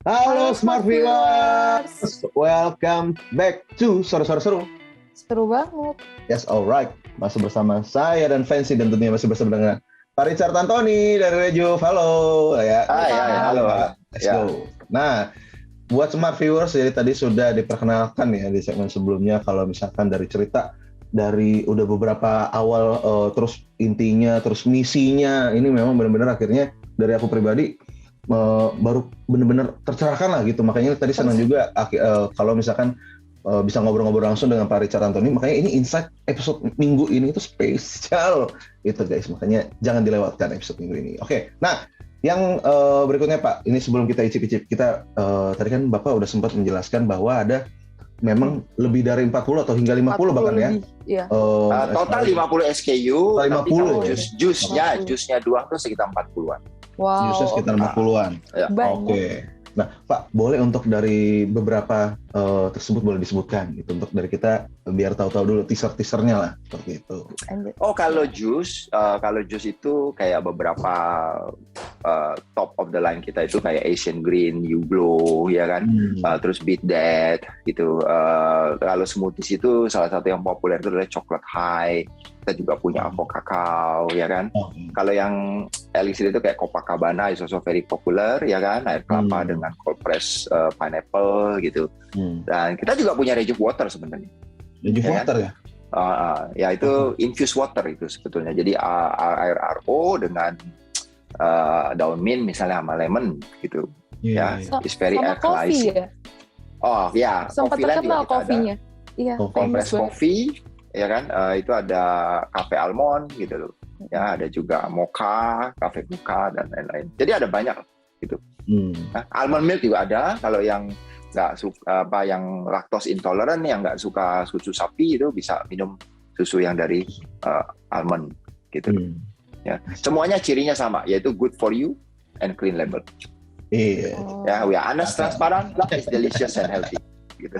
Halo Smart Viewers, welcome back to Sore-Sore Seru. Seru banget. Yes, alright. Masih bersama saya dan Fancy dan tentunya masih bersama dengan Pak Richard Antoni dari Rejuv. Halo. Ya. Halo. Let's go. Nah, buat Smart Viewers, jadi tadi sudah diperkenalkan ya di segmen sebelumnya kalau misalkan dari cerita dari udah beberapa awal terus intinya, terus misinya, ini memang benar-benar akhirnya dari aku pribadi baru benar-benar tercerahkan lah gitu. Makanya tadi senang juga kalau misalkan bisa ngobrol-ngobrol langsung dengan Pak Richard Antoni. Makanya ini insight episode minggu ini itu spesial itu guys. Makanya jangan dilewatkan episode minggu ini. Oke, nah yang berikutnya Pak, ini sebelum kita icip-icip, kita tadi kan Bapak udah sempat menjelaskan bahwa ada memang lebih dari 40 atau hingga 50 bahkan ya. Iya. Total 50 SKU, 50. Jusnya doang tuh sekitar 40-an. Wow. Jusnya sekitar 50-an. Ya. Oke. Nah, Pak, boleh untuk dari beberapa tersebut boleh disebutkan gitu untuk dari kita biar tahu-tahu dulu teaser-teasernya lah seperti itu. Oh, kalau jus itu kayak beberapa top of the line kita itu kayak Asian Green, You Glow, ya kan. Terus Beat That gitu. Kalau smoothies itu salah satu yang populer itu adalah Chocolate High. Kita juga punya Avo Kakao, ya kan. Kalau yang elixir itu kayak Copacabana is also very popular, ya kan. Air kelapa dengan cold press pineapple gitu. Dan kita juga punya Rejuv Water sebenarnya. Rejuv Water ya? Ya itu infused water itu sebetulnya. Jadi air RO dengan daun mint misalnya sama lemon gitu. Ya, it's very alkalizing. Ya? Oh ya, sempat terkenal kopinya. Iya, compressed coffee. Ya kan, itu ada cafe almond gitu loh. Ya, ada juga mocha, cafe mocha dan lain-lain. Jadi ada banyak gitu. Nah, almond milk juga ada. Kalau yang nggak suka yang lactose intolerant, yang nggak suka susu sapi itu bisa minum susu yang dari almond gitu. Ya, semuanya cirinya sama, yaitu good for you and clean label. Iya. Ya, we are honest, transparent, love is delicious and healthy. Gitu.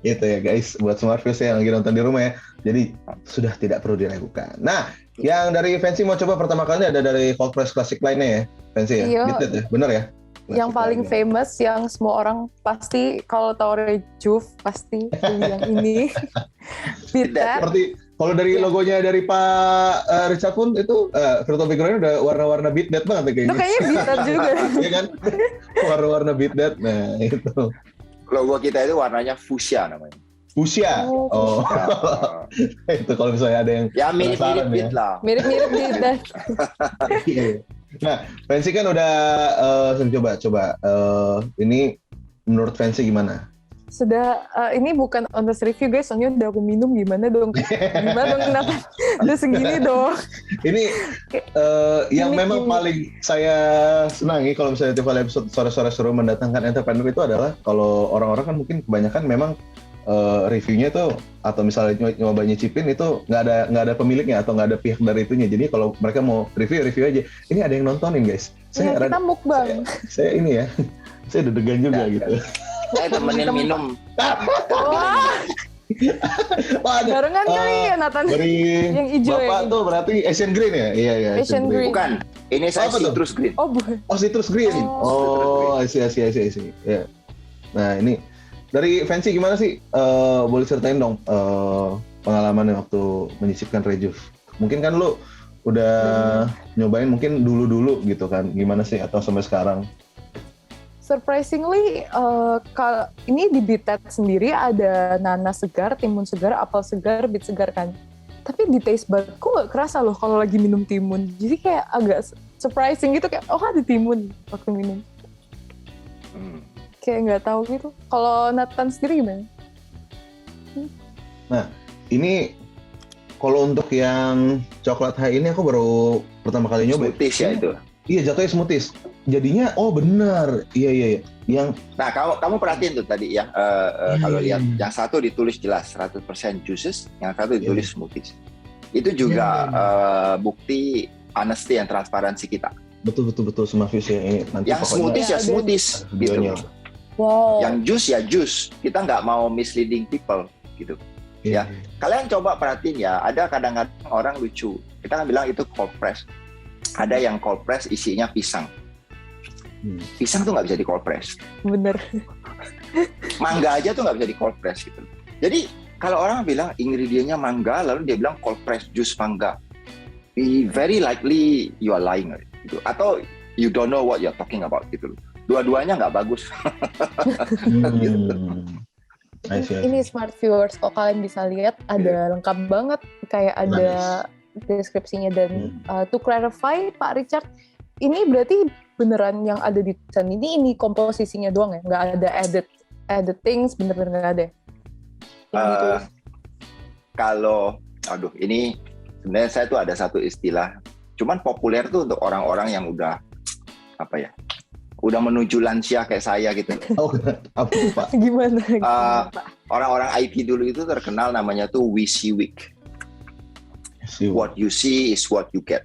Itu ya guys, buat Smart Viewers yang lagi nonton di rumah ya. Jadi sudah tidak perlu diragukan. Nah, yang dari Fancy mau coba pertama kali ada dari Cold Press Classic line-nya ya, Fancy ya. Iya. Beat ya, bener ya? Yang paling famous, yang semua orang pasti kalau tahu Rejuv pasti yang ini. Beat That. Seperti kalau dari logonya dari Pak Richard pun itu virtual background-nya udah warna-warna Beat That banget kayaknya. Itu kayaknya Beat That juga. Iya kan? Warna-warna Beat That. Nah, itu. Logo kita itu warnanya fuchsia namanya. Fuchsia. Oh. Itu kalau misalnya ada yang mirip-mirip Beat lah. Mirip-mirip Beat That. Nah, Fancy kan udah coba. Ini menurut Fancy gimana? Sudah, ini bukan honest review guys, soalnya udah aku minum, gimana dong? Kenapa? Udah segini dong. Ini yang memang paling saya senangi kalau misalnya tiap kali episode Sore-Sore Seru mendatangkan entrepreneur itu adalah kalau orang-orang kan mungkin kebanyakan memang reviewnya tuh atau misalnya nyoba nyicipin itu nggak ada pemiliknya atau nggak ada pihak dari itunya. Jadi kalau mereka mau review aja. Ini ada yang nontonin guys. Kita mukbang. Saya ini ya, saya deg-degan juga gitu. Saya temenin minum. Wah. Barengan kali ya Nathan. Yang hijau Bapak ya. Tuh berarti Asian Green ya? Iya. Asian Green. Bukan. Ini saya Citrus Green. Oh, bukan. Oh, Citrus Green. Oh, I see. Ya. Nah, ini dari Fancy gimana sih? Boleh ceritain dong pengalamannya waktu menyisipkan Rejuv. Mungkin kan lu udah nyobain mungkin dulu gitu kan. Gimana sih atau sampai sekarang? Surprisingly, kalau ini di Beat That sendiri ada nanas segar, timun segar, apel segar, beet segar kan. Tapi di taste budku nggak kerasa loh kalau lagi minum timun. Jadi kayak agak surprising gitu, kayak oh ada timun waktu minum. Kayak nggak tahu gitu. Kalau Nathan sendiri gimana? Nah, ini kalau untuk yang coklat high ini aku baru pertama kali nyoba. Smoothies ya itu. Iya, jatuhnya smoothies. Jadinya, oh benar. Iya. Nah, kamu perhatiin tuh tadi ya. Kalau lihat yang satu ditulis jelas 100% juices, yang satu ditulis smoothies. Itu juga bukti honesty and transparansi kita. Betul Smart Viewers ya ini. Nanti yang smoothies ya smoothies gitu. Wow. Yang juice ya juice. Kita nggak mau misleading people gitu. Ya, kalian coba perhatiin ya. Ada kadang-kadang orang lucu. Kita kan bilang itu cold press. Ada yang cold press isinya pisang. Pisang tuh nggak bisa di cold press. Bener. Mangga aja tuh nggak bisa di cold press gitu. Jadi kalau orang bilang ingredientnya mangga, lalu dia bilang cold press jus mangga, very likely you are lying gitu. Atau you don't know what you're talking about gitu. Dua-duanya nggak bagus. Gitu. Ini smart viewers, kok kalian bisa lihat ada lengkap banget, kayak ada deskripsinya dan to clarify Pak Richard, ini berarti beneran yang ada di tulisan ini komposisinya doang ya, nggak ada edit things, bener-bener nggak ada. Kalau, ini sebenarnya saya tuh ada satu istilah, cuman populer tuh untuk orang-orang yang udah udah menuju lansia kayak saya gitu. Oh, apa tuh, Pak? Gimana? Orang-orang IT dulu itu terkenal namanya tuh we see week. What you see is what you get.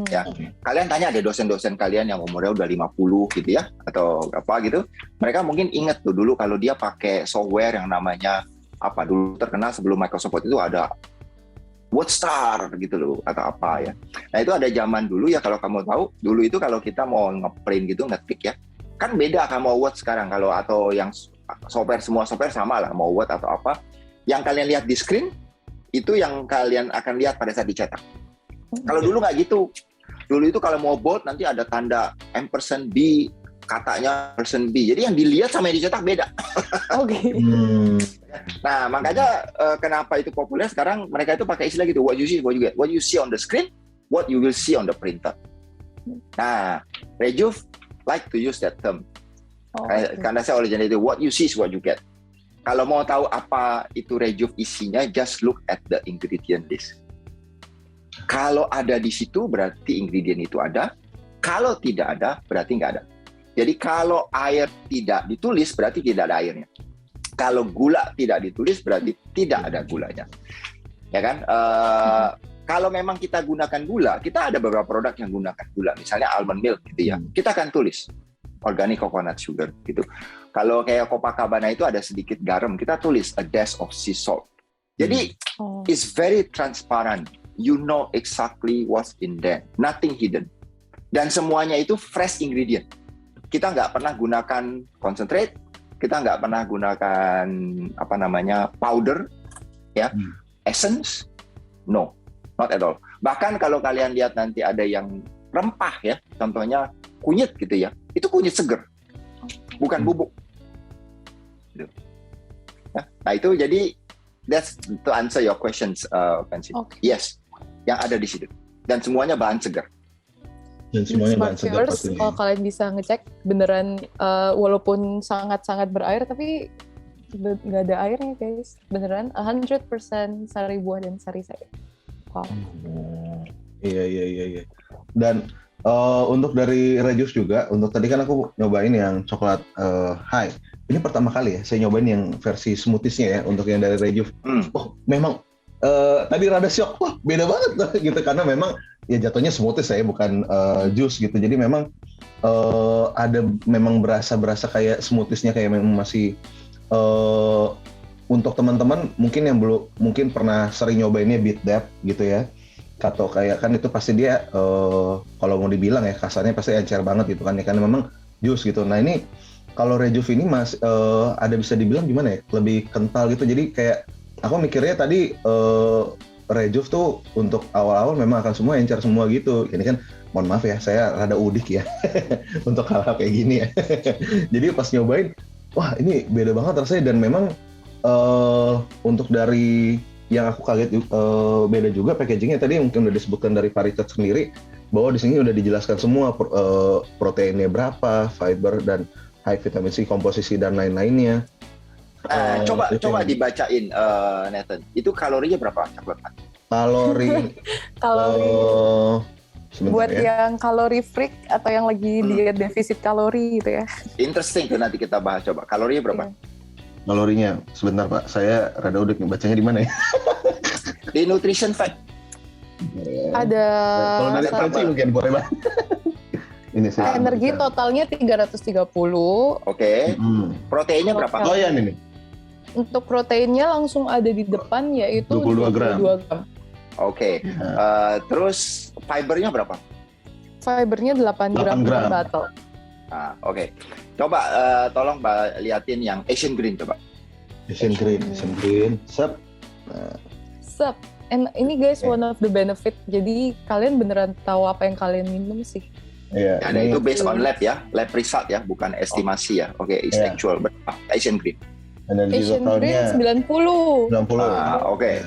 Ya, kalian tanya ada dosen-dosen kalian yang umurnya udah 50 gitu ya, atau apa gitu. Mereka mungkin ingat tuh dulu kalau dia pakai software yang namanya dulu terkenal sebelum Microsoft itu ada WordStar gitu loh, atau apa ya. Nah itu ada zaman dulu ya, kalau kamu tahu, dulu itu kalau kita mau ngeprint gitu, ngetik ya, kan beda kan mau Word sekarang, atau yang software, semua software sama lah, mau Word atau apa. Yang kalian lihat di screen, itu yang kalian akan lihat pada saat dicetak. Kalau dulu nggak gitu. Dulu itu kalau mau bold, nanti ada tanda %B, katanya %B. Jadi yang dilihat sama yang dicetak beda. Oke. Nah, makanya kenapa itu populer sekarang, mereka itu pakai istilah gitu, what you see, what you get. What you see on the screen, what you will see on the printer. Nah, Rejuve like to use that term. Karena saya originally itu, what you see is what you get. Kalau mau tahu apa itu Rejuve isinya, just look at the ingredient list. Kalau ada di situ, berarti ingredient itu ada. Kalau tidak ada, berarti nggak ada. Jadi kalau air tidak ditulis, berarti tidak ada airnya. Kalau gula tidak ditulis, berarti tidak ada gulanya. Ya kan? Kalau memang kita gunakan gula, kita ada beberapa produk yang gunakan gula. Misalnya almond milk gitu ya. Kita akan tulis organic coconut sugar gitu. Kalau kayak Copacabana itu ada sedikit garam, kita tulis a dash of sea salt. Jadi it's very transparent. You know exactly what's in there. Nothing hidden. Dan semuanya itu fresh ingredient. Kita nggak pernah gunakan concentrate, kita nggak pernah gunakan powder, ya, essence, no, not at all. Bahkan kalau kalian lihat nanti ada yang rempah ya, contohnya kunyit gitu ya, itu kunyit seger, bukan bubuk. Nah itu jadi that's to answer your questions, Fancy. Yes, yang ada di situ dan semuanya bahan segar. Dan semuanya bahan segar. Kalau kalian bisa ngecek beneran, walaupun sangat-sangat berair tapi nggak ada airnya guys, beneran 100% sari buah dan sari sayur. Wow. Iya. Dan untuk dari Rejuve juga, untuk tadi kan aku nyobain yang coklat high. Ini pertama kali ya saya nyobain yang versi smoothiesnya ya, untuk yang dari Rejuve. Oh memang tadi rada shock, wah beda banget loh gitu, karena memang ya jatuhnya smoothies ya, bukan jus gitu. Jadi memang ada memang berasa kayak smoothiesnya, kayak memang masih untuk teman-teman mungkin yang belum mungkin pernah sering nyobainnya Beat That gitu ya, atau kayak kan itu pasti dia kalau mau dibilang ya kasarnya pasti encer banget gitu kan ya, karena memang jus gitu. Nah ini kalau Rejuve ini ada bisa dibilang gimana ya, lebih kental gitu. Jadi kayak aku mikirnya tadi Rejuve tuh untuk awal-awal memang akan semua encer semua gitu. Ini kan mohon maaf ya, saya rada udik ya untuk hal-hal kayak gini ya. Jadi pas nyobain, wah ini beda banget rasanya, dan memang untuk dari yang aku kaget beda juga packagingnya. Tadi mungkin udah disebutkan dari Pak Richard sendiri bahwa di sini udah dijelaskan semua proteinnya berapa, fiber dan high vitamin C, komposisi dan lain-lainnya. Coba dibacain Nathan. Itu kalorinya berapa coklat? Kalori buat ya, yang kalori freak atau yang lagi diet defisit kalori gitu ya. Interesting tuh, nanti kita bahas. Coba kalorinya berapa? Kalorinya sebentar Pak, saya rada udik nih bacanya di mana ya? Di nutrition fact. Ada kalau dari Franci mungkin boleh Pak. Ini saya energi totalnya 330. Oke. Proteinnya berapa? Loyan ini. Untuk proteinnya langsung ada di depan, yaitu 22 gram. Oke. Terus fibernya berapa? Fibernya 8 gram per botol. Oke. Coba tolong Mbak liatin yang Asian Green coba. Asian Green, sep. Sep. And ini guys, one of the benefit. Jadi kalian beneran tahu apa yang kalian minum sih. Iya. Nah, itu based on lab ya, lab result ya, bukan estimasi ya. Oke, is actual. Asian Green. Energi Asian totalnya Green 90. 90. Oke.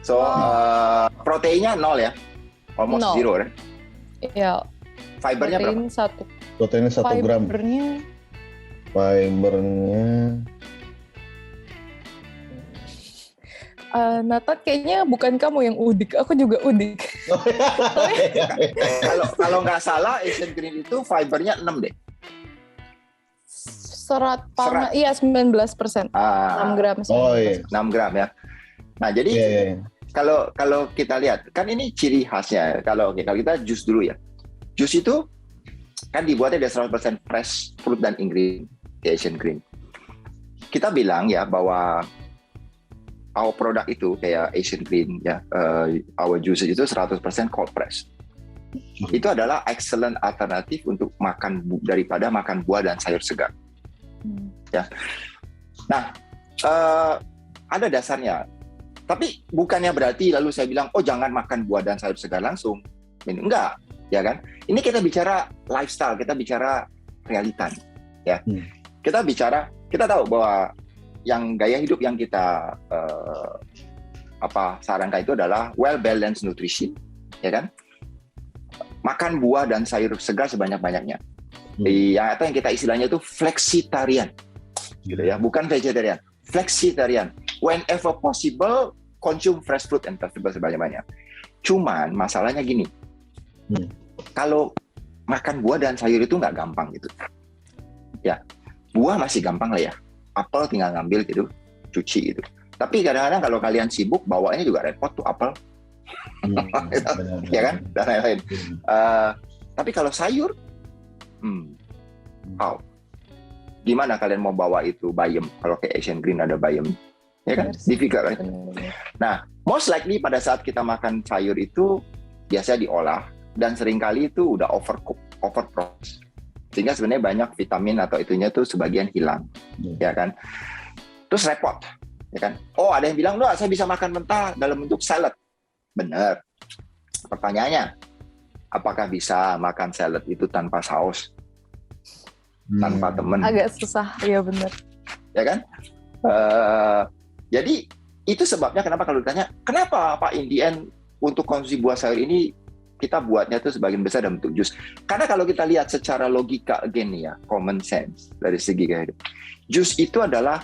So proteinnya 0 ya, almost 0. zero kan? Ya. Fibernya berapa? Protein 1. Proteinnya 1 gram. Fibernya Nathan kayaknya bukan kamu yang udik, aku juga udik. Kalau nggak salah Asian Green itu fibernya 6 deh. Serat pangan, iya 19%. 6 gram. 6 gram ya. Nah jadi kalau kita lihat, kan ini ciri khasnya. Kalau kita jus dulu ya. Jus itu kan dibuatnya dari 100% fresh fruit dan ingredient di Asian Green. Kita bilang ya bahwa our produk itu kayak Asian Green ya, our juice itu 100% cold press. Itu adalah excellent alternatif untuk makan daripada makan buah dan sayur segar. Ya. Nah, ada dasarnya. Tapi bukannya berarti lalu saya bilang, oh jangan makan buah dan sayur segar langsung. Enggak, ya kan? Ini kita bicara lifestyle, kita bicara realita, ya. Kita tahu bahwa yang gaya hidup yang kita sarankan itu adalah well balanced nutrition, ya kan? Makan buah dan sayur segar sebanyak-banyaknya. Atau yang kita istilahnya itu flexitarian, gitu ya, bukan vegetarian, flexitarian. Whenever possible, consume fresh fruit and vegetables sebanyak-banyak. Cuman masalahnya gini, kalau makan buah dan sayur itu nggak gampang gitu. Ya, buah masih gampang lah ya. Apel tinggal ngambil gitu, cuci gitu. Tapi kadang-kadang kalau kalian sibuk, bawaannya juga repot tuh apel. Ya kan? Dan lain-lain. Tapi kalau sayur, gimana kalian mau bawa itu bayam? Kalau kayak Asian Green ada bayam, ya kan? Difficult kan? Nah, most likely pada saat kita makan sayur itu biasanya diolah dan seringkali itu udah overprocessed. Sehingga sebenarnya banyak vitamin atau itunya tuh sebagian hilang, ya kan? Terus repot, ya kan? Oh, ada yang bilang, loh, saya bisa makan mentah dalam bentuk salad. Benar. Pertanyaannya, apakah bisa makan salad itu tanpa saus? Tanpa temen? Agak susah, ya benar. Ya kan? Jadi, itu sebabnya kenapa kalau ditanya, kenapa Pak Indian untuk konsumsi buah sayur ini kita buatnya tuh sebagian besar dalam bentuk jus. Karena kalau kita lihat secara logika again ya, common sense dari segi gaya hidup. Jus itu adalah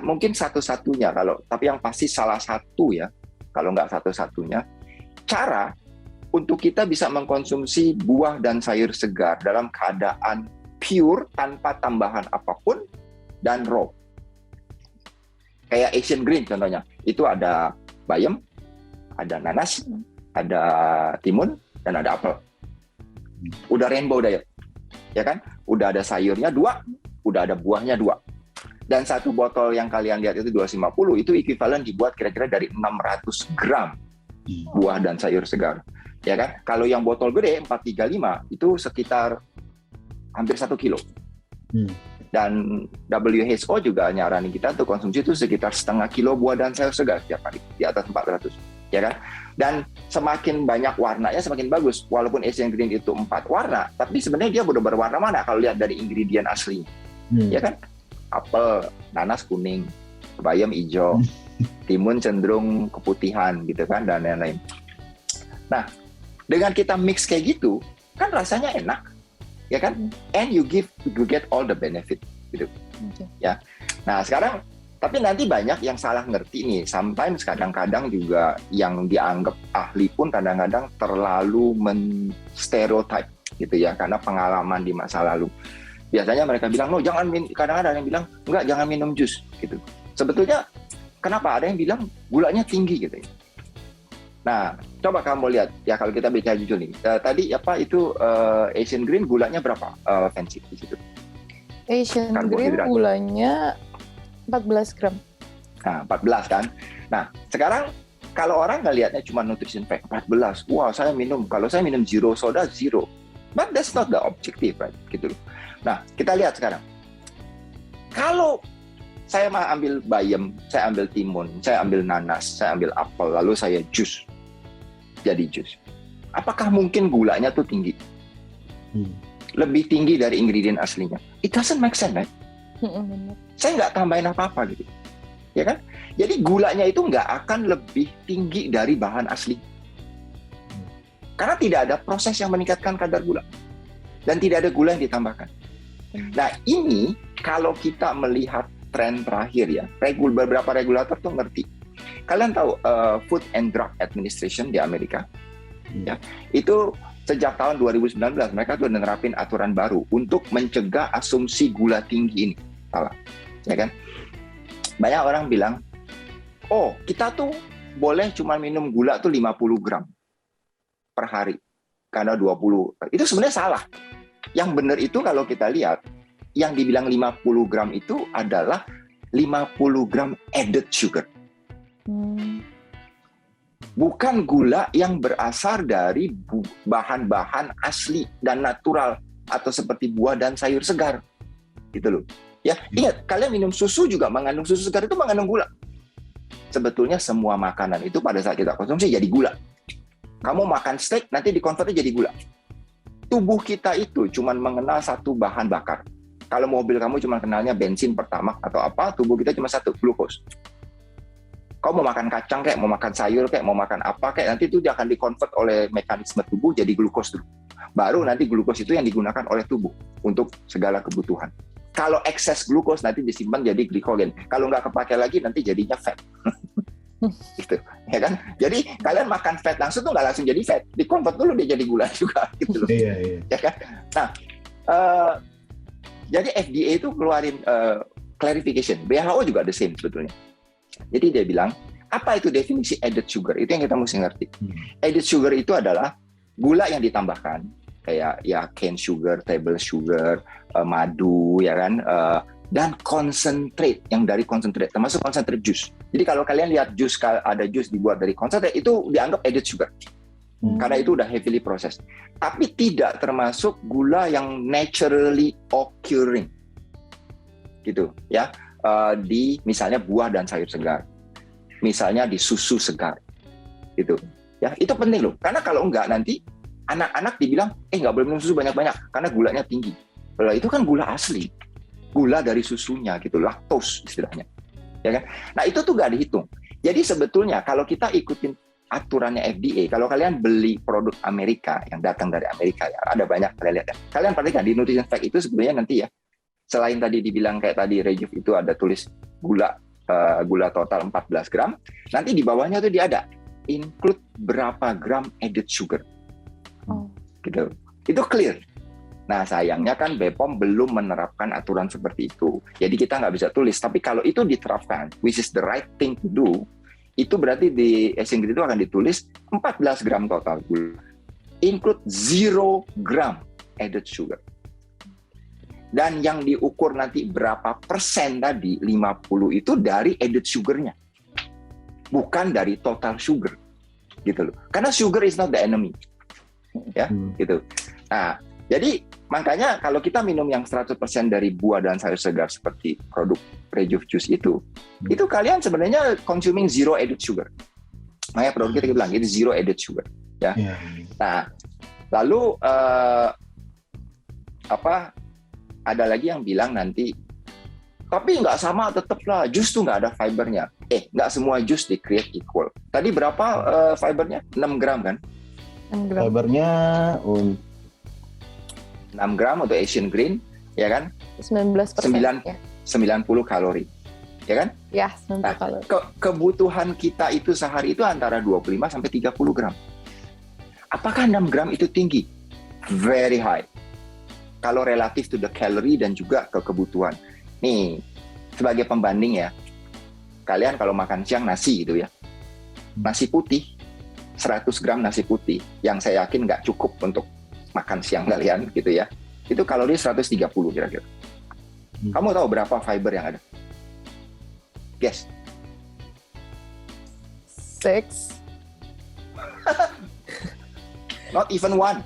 mungkin satu-satunya tapi yang pasti salah satu ya, kalau nggak satu-satunya cara untuk kita bisa mengkonsumsi buah dan sayur segar dalam keadaan pure tanpa tambahan apapun dan raw. Kayak Asian Green contohnya, itu ada bayam, ada nanas, ada timun, dan ada apel. Udah rainbow dah ya kan? Udah ada sayurnya 2, udah ada buahnya 2. Dan satu botol yang kalian lihat itu 250, itu equivalent dibuat kira-kira dari 600 gram buah dan sayur segar. Ya kan? Kalau yang botol gede 435 itu sekitar hampir 1 kilo. Dan WHO juga nyaranin kita untuk konsumsi itu sekitar setengah kilo buah dan sayur segar setiap hari, di atas 400. Ya kan? Dan semakin banyak warnanya semakin bagus. Walaupun Asian Green itu 4 warna, tapi sebenarnya dia udah berwarna mana kalau lihat dari ingredient asli. Ya kan? Apel, nanas kuning, bayam hijau, timun cenderung keputihan gitu kan, dan lain-lain. Nah, dengan kita mix kayak gitu, kan rasanya enak. Ya kan? And you get all the benefit gitu. Ya. Nah, sekarang tapi nanti banyak yang salah ngerti nih. Sometimes kadang-kadang juga yang dianggap ahli pun kadang-kadang terlalu men-stereotype gitu ya, karena pengalaman di masa lalu. Biasanya mereka bilang, "No, jangan kadang-kadang ada yang bilang, "Enggak, jangan minum jus." gitu. Sebetulnya kenapa? Ada yang bilang gulanya tinggi gitu ya. Nah, coba kamu lihat ya, kalau kita bicara jujur nih. Tadi Asian Green gulanya berapa? Fancy di situ. Asian Green gulanya 14 gram. Nah, 14 kan. Nah, sekarang kalau orang nggak lihatnya cuma nutrition fact 14. Wah, saya minum. Kalau saya minum zero soda, zero. But that's not the objective, right? Gitu. Nah, kita lihat sekarang. Kalau saya mau ambil bayam, saya ambil timun, saya ambil nanas, saya ambil apel, lalu saya jus, jadi jus. Apakah mungkin gulanya tuh tinggi? Lebih tinggi dari ingredient aslinya? It doesn't make sense, right? Saya nggak tambahin apa-apa gitu, ya kan? Jadi gulanya itu nggak akan lebih tinggi dari bahan asli. Karena tidak ada proses yang meningkatkan kadar gula. Dan tidak ada gula yang ditambahkan. Nah ini kalau kita melihat tren terakhir ya, beberapa regulator tuh ngerti. Kalian tahu Food and Drug Administration di Amerika? Ya, itu sejak tahun 2019 mereka tuh nerapin aturan baru untuk mencegah asumsi gula tinggi ini. Salah, ya kan? Banyak orang bilang, oh kita tuh boleh cuma minum gula tuh 50 gram per hari karena 20. Itu sebenarnya salah. Yang benar itu kalau kita lihat yang dibilang 50 gram itu adalah 50 gram added sugar. Bukan gula yang berasal dari bahan-bahan asli dan natural atau seperti buah dan sayur segar. Gitu loh. Ya, ingat kalian minum susu juga mengandung susu segar itu mengandung gula. Sebetulnya semua makanan itu pada saat kita konsumsi jadi gula. Kamu makan steak, nanti dikonvertnya jadi gula. Tubuh kita itu cuma mengenal satu bahan bakar. Kalau mobil kamu cuma kenalnya bensin, pertamax atau apa, tubuh kita cuma satu, glukos. Kamu mau makan kacang kayak, mau makan sayur kayak, mau makan apa kayak, nanti itu dia akan dikonvert oleh mekanisme tubuh jadi glukos dulu. Baru nanti glukos itu yang digunakan oleh tubuh untuk segala kebutuhan. Kalau ekses glukos nanti disimpan jadi glikogen. Kalau nggak kepake lagi nanti jadinya fat. Gitu, ya kan? Jadi kalian makan fat langsung tuh nggak langsung jadi fat, dikonvert dulu dia jadi gula juga, gitu loh. Iya. Ya kan? Nah, jadi FDA itu keluarin clarification. WHO juga the same sebetulnya. Jadi dia bilang, apa itu definisi added sugar? Itu yang kita mesti ngerti. Added sugar itu adalah gula yang ditambahkan, kayak ya cane sugar, table sugar, madu, ya kan? Dan concentrate, yang dari concentrate, termasuk concentrate jus. Jadi kalau kalian lihat jus, ada jus dibuat dari concentrate, itu dianggap added sugar. Karena itu udah heavily processed. Tapi tidak termasuk gula yang naturally occurring. Gitu, ya. Di misalnya buah dan sayur segar. Misalnya di susu segar. Gitu. Ya, itu penting loh. Karena kalau enggak nanti anak-anak dibilang, nggak boleh minum susu banyak-banyak karena gulanya tinggi. Kalau itu kan gula asli. Gula dari susunya gitu, laktos istilahnya, ya kan? Nah itu tuh nggak dihitung. Jadi sebetulnya kalau kita ikutin aturannya FDA, kalau kalian beli produk Amerika yang datang dari Amerika ya, ada banyak kalian lihat. Kalian perhatikan di nutrition fact itu sebenarnya nanti ya, selain tadi dibilang kayak tadi Rejuve itu ada tulis gula total 14 gram, nanti di bawahnya tuh dia ada include berapa gram added sugar, gitu. Itu clear. Nah sayangnya kan BPOM belum menerapkan aturan seperti itu. Jadi kita nggak bisa tulis. Tapi kalau itu diterapkan, which is the right thing to do, itu berarti di Asian Green itu akan ditulis 14 gram total gula. Include 0 gram added sugar. Dan yang diukur nanti berapa persen tadi, 50 itu dari added sugar-nya. Bukan dari total sugar. Gitu loh. Karena sugar is not the enemy. Ya, gitu. Nah, jadi makanya kalau kita minum yang 100% dari buah dan sayur segar seperti produk Rejuve Juice itu kalian sebenarnya consuming zero added sugar. Makanya produk kita bilang itu zero added sugar, ya. Nah, lalu ada lagi yang bilang nanti, tapi nggak sama tetaplah jus tuh nggak ada fibernya. Nggak semua jus di create equal. Tadi berapa fibernya? 6 gram kan? 6 gram. Fibernya 6 gram untuk Asian Green, ya kan? 19%. 90 kalori, ya kan? Ya, 90 Nah, kalori. Kebutuhan kita itu sehari itu antara 25 sampai 30 gram. Apakah 6 gram itu tinggi? Very high. Kalau relatif to the calorie dan juga ke kebutuhan. Nih, sebagai pembanding ya, kalian kalau makan siang nasi gitu ya, nasi putih, 100 gram nasi putih, yang saya yakin nggak cukup untuk makan siang kalian gitu ya, itu kalori 130 kira-kira. Kamu tahu berapa fiber yang ada? Guess. 6. Not even one.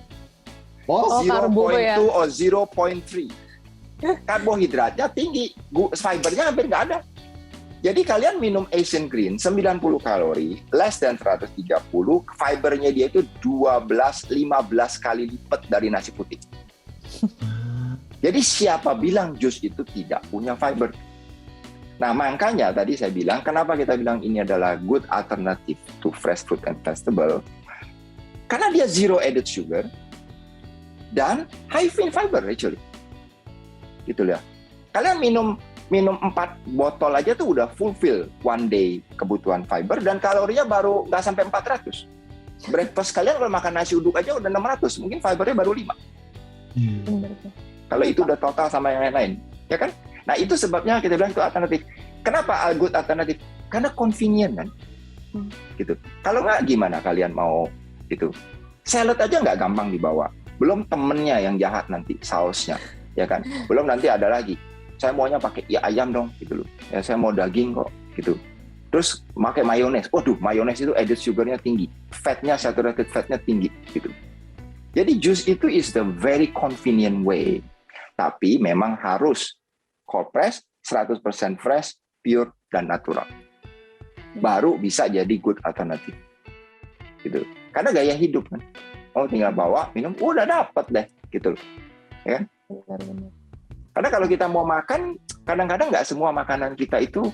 Oh, karbo ya. 0.2 or 0.3. Karbohidratnya tinggi, fibernya hampir nggak ada. Jadi kalian minum Asian Green 90 kalori, less than 130, fibernya dia itu 12-15 kali lipat dari nasi putih. Jadi siapa bilang jus itu tidak punya fiber? Nah, makanya tadi saya bilang, kenapa kita bilang ini adalah good alternative to fresh fruit and vegetable? Karena dia zero added sugar dan high in fiber actually. Gitu ya. Kalian minum 4 botol aja tuh udah fulfill one day kebutuhan fiber dan kalorinya baru nggak sampai 400. Breakfast kalian kalau makan nasi uduk aja udah 600, mungkin fibernya baru 5. Kalau itu udah total sama yang lain-lain, ya kan? Nah, itu sebabnya kita bilang itu alternatif. Kenapa good alternatif? Karena convenient kan? Gitu. Kalau nggak gimana kalian mau itu? Salad aja nggak gampang dibawa. Belum temennya yang jahat nanti, sausnya. Ya kan, belum nanti ada lagi. Saya maunya pakai ayam dong, gitu loh. Ya saya mau daging kok, gitu. Terus pakai mayones. Waduh, mayones itu added sugarnya tinggi, fatnya saturated fatnya tinggi, gitu. Jadi jus itu is the very convenient way. Tapi memang harus cold press, 100% fresh, pure dan natural. Baru bisa jadi good alternative, gitu. Karena gaya hidup kan. Oh tinggal bawa, minum, udah dapat deh, gitu loh. Ya. Benar-benar. Karena kalau kita mau makan, kadang-kadang nggak semua makanan kita itu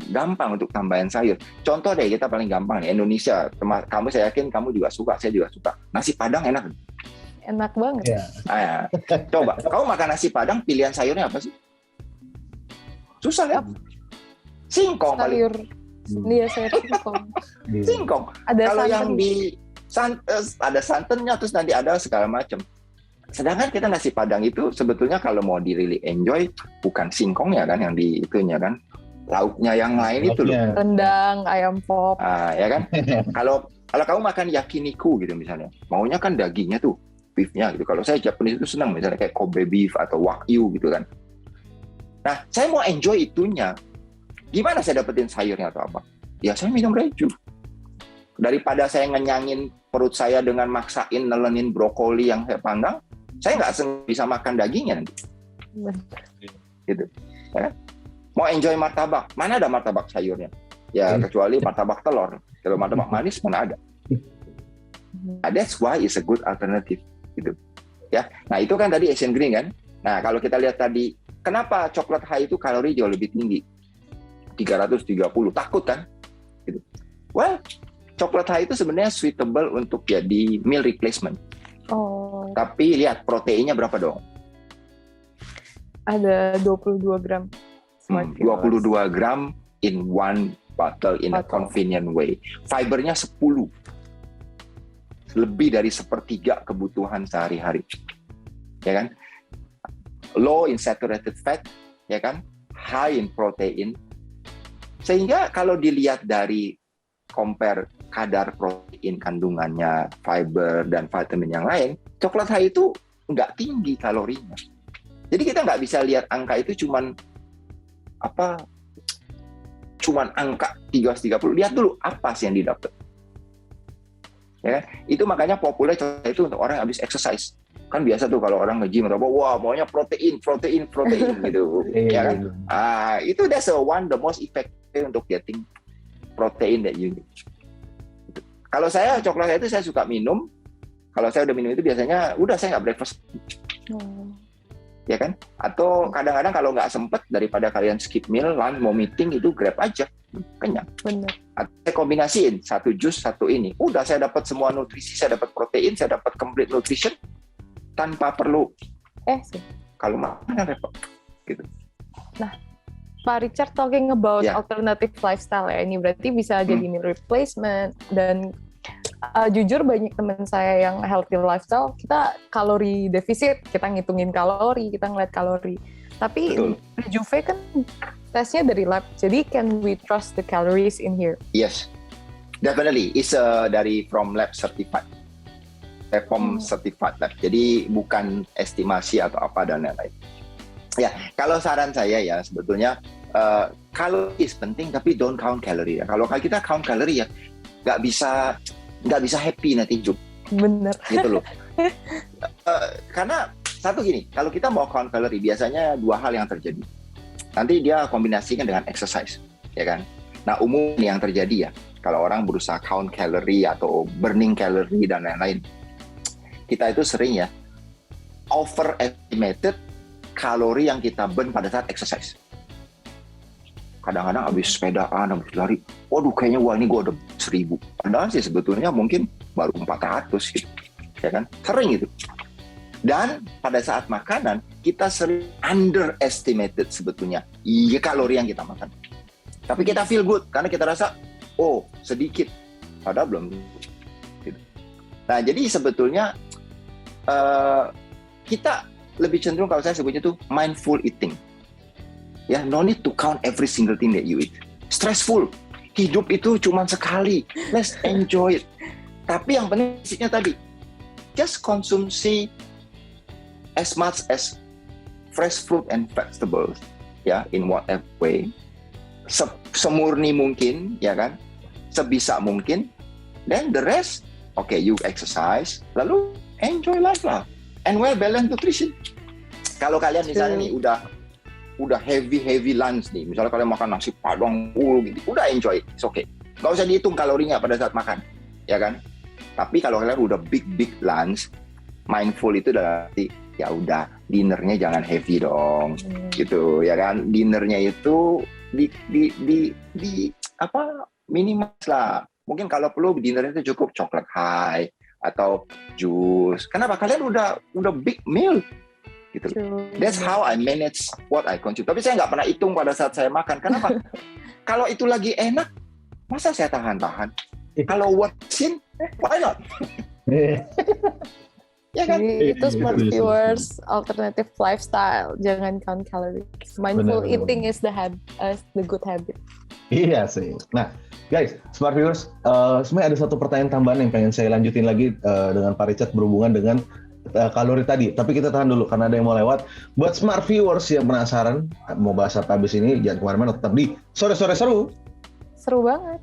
gampang untuk tambahan sayur. Contoh deh, kita paling gampang nih, Indonesia. Kamu saya yakin kamu juga suka, saya juga suka. Nasi Padang enak. Enak banget. Ya. Coba, kamu makan nasi Padang, pilihan sayurnya apa sih? Susah kan? Singkong sayur. paling. Iya, sayur singkong. Singkong. Ada kalau santan. yang ada santannya, terus nanti ada segala macam. Sedangkan kita nasi Padang itu sebetulnya kalau mau di really enjoy, bukan singkongnya kan yang di itunya kan, lauknya yang lain itu loh. Rendang, ayam pop. Ya kan. Kalau kamu makan yakiniku gitu misalnya, maunya kan dagingnya tuh, beefnya gitu. Kalau saya Japanese itu senang misalnya kayak Kobe beef atau Wagyu gitu kan. Nah, saya mau enjoy itunya. Gimana saya dapetin sayurnya atau apa? Ya saya minum reju. Daripada saya ngenyangin perut saya dengan maksain nelenin brokoli yang saya panggang, saya nggak bisa makan dagingnya nanti. Gitu. Ya. Mau enjoy martabak, mana ada martabak sayurnya? Ya kecuali martabak telur. Kalau martabak manis mana ada? That's why it's a good alternative. Gitu. Ya. Nah itu kan tadi Asian Green kan. Nah kalau kita lihat tadi, kenapa coklat high itu kalori jauh lebih tinggi? 330, takut kan? Gitu. Well, coklat high itu sebenarnya suitable untuk jadi meal replacement. Oh. Tapi lihat proteinnya berapa dong? Ada 22 gram. 22 gram in one bottle in a convenient way. Fibernya 10. Lebih dari 1/3 kebutuhan sehari-hari. Ya kan? Low in saturated fat, ya kan? High in protein. Sehingga kalau dilihat dari compare kadar protein kandungannya, fiber dan vitamin yang lain, coklat high itu nggak tinggi kalorinya. Jadi kita nggak bisa lihat angka itu cuman angka 330. Lihat dulu apa sih yang didapat. Ya, itu makanya populer coklat itu untuk orang yang habis exercise. Kan biasa tuh kalau orang nge-gym atau wah maunya protein gitu. Ya kan? Itu that's the most effective untuk getting protein that you need. Kalau saya coklat itu saya suka minum. Kalau saya udah minum itu biasanya udah saya nggak breakfast. Ya kan? Atau kadang-kadang kalau nggak sempet daripada kalian skip meal, lunch mau meeting itu grab aja, kenyang. Benar. Atau saya kombinasiin satu jus satu ini. Udah saya dapat semua nutrisi, saya dapat protein, saya dapat complete nutrition tanpa perlu. Sih. Kalau makan repot. Gitu. Nah, Pak Richard talking about alternative lifestyle ya, ini berarti bisa jadi meal replacement dan jujur banyak teman saya yang healthy lifestyle, kita kalori defisit, kita ngitungin kalori, kita ngeliat kalori. Tapi Rejuve kan tesnya dari lab, jadi can we trust the calories in here? Yes, definitely. It's from lab certified. POM certified lab. Jadi bukan estimasi atau apa dan lain-lain. Ya, kalau saran saya ya sebetulnya kalori penting tapi don't count calorie ya. Kalau kita count kalori ya nggak bisa happy nanti hidup. Bener. Gitu loh. Karena satu gini, kalau kita mau count kalori biasanya dua hal yang terjadi. Nanti dia kombinasikan dengan exercise, ya kan? Nah, umum yang terjadi ya, kalau orang berusaha count kalori atau burning kalori dan lain-lain, kita itu sering ya overestimated kalori yang kita burn pada saat exercise. Kadang-kadang habis sepedaan, habis lari, waduh kayaknya wah ini gue udah 1000. Padahal sih sebetulnya mungkin baru 400 gitu, ya kan? Sering gitu. Dan pada saat makanan, kita sering underestimated sebetulnya kalori yang kita makan. Tapi kita feel good, karena kita rasa, oh sedikit, padahal belum. Gitu. Nah jadi sebetulnya kita lebih cenderung kalau saya sebutnya tuh mindful eating. Ya, no need to count every single thing that you eat. Stressful. Hidup itu cuma sekali. Let's enjoy it. Tapi yang penting isinya tadi, just konsumsi as much as fresh fruit and vegetables, ya, in whatever way. Semurni mungkin, ya kan? Sebisa mungkin. Then the rest, okay, you exercise, lalu enjoy life lah. And well balanced nutrition. Kalau kalian misalnya nih udah heavy lunch nih, misalnya kalian makan nasi padang gitu, udah enjoy, it's okay. Gak usah dihitung kalorinya pada saat makan, ya kan? Tapi kalau kalian udah big lunch, mindful itu berarti ya udah dinernya jangan heavy dong, gitu, ya kan? Dinernya itu di apa minimal lah. Mungkin kalau perlu dinernya itu cukup coklat high atau jus. Kenapa? Kalian udah big meal. Gitu. That's how I manage what I consume. Tapi saya nggak pernah hitung pada saat saya makan. Kenapa? Kalau itu lagi enak, masa saya tahan-tahan? Kalau worth-in, why not? Ya kan? Itu smart viewers, alternative lifestyle. Jangan count calories. Mindful eating is the good habit. Iya sih. Nah, guys, smart viewers, sebenarnya ada satu pertanyaan tambahan yang pengen saya lanjutin lagi dengan Pak Richard berhubungan dengan kalori tadi, tapi kita tahan dulu karena ada yang mau lewat. Buat smart viewers yang penasaran mau bahas apa habis ini, jangan kemana-mana, tetap di Sore-Sore Seru. Seru banget.